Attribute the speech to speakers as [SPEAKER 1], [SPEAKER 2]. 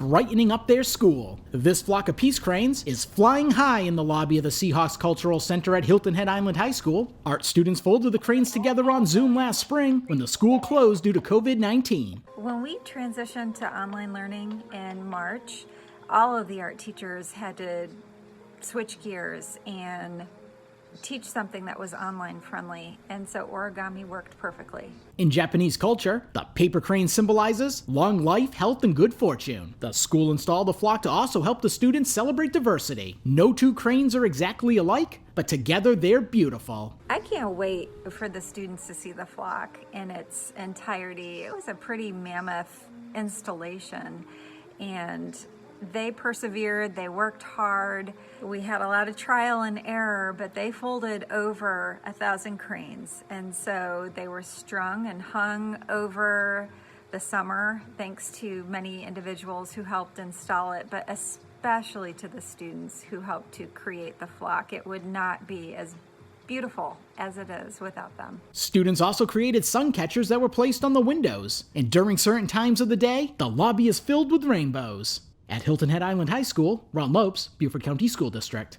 [SPEAKER 1] brightening up their school. This flock of peace cranes is flying high in the lobby of the Seahawks Cultural Center at Hilton Head Island High School. Art students folded the cranes together on Zoom last spring when the school closed due to COVID-19.
[SPEAKER 2] When we transitioned to online learning in March, all of the art teachers had to switch gears and teach something that was online friendly, and so origami worked perfectly.
[SPEAKER 1] In Japanese culture, the paper crane symbolizes long life, health, and good fortune. The school installed the flock to also help the students celebrate diversity. No two cranes are exactly alike, but together they're beautiful.
[SPEAKER 2] I can't wait for the students to see the flock in its entirety. It was a pretty mammoth installation, and they persevered, they worked hard. We had a lot of trial and error, but they folded over 1,000 cranes. And so they were strung and hung over the summer, thanks to many individuals who helped install it, but especially to the students who helped to create the flock. It would not be as beautiful as it is without them.
[SPEAKER 1] Students also created sun catchers that were placed on the windows. And during certain times of the day, the lobby is filled with rainbows. At Hilton Head Island High School, Ron Lopes, Beaufort County School District.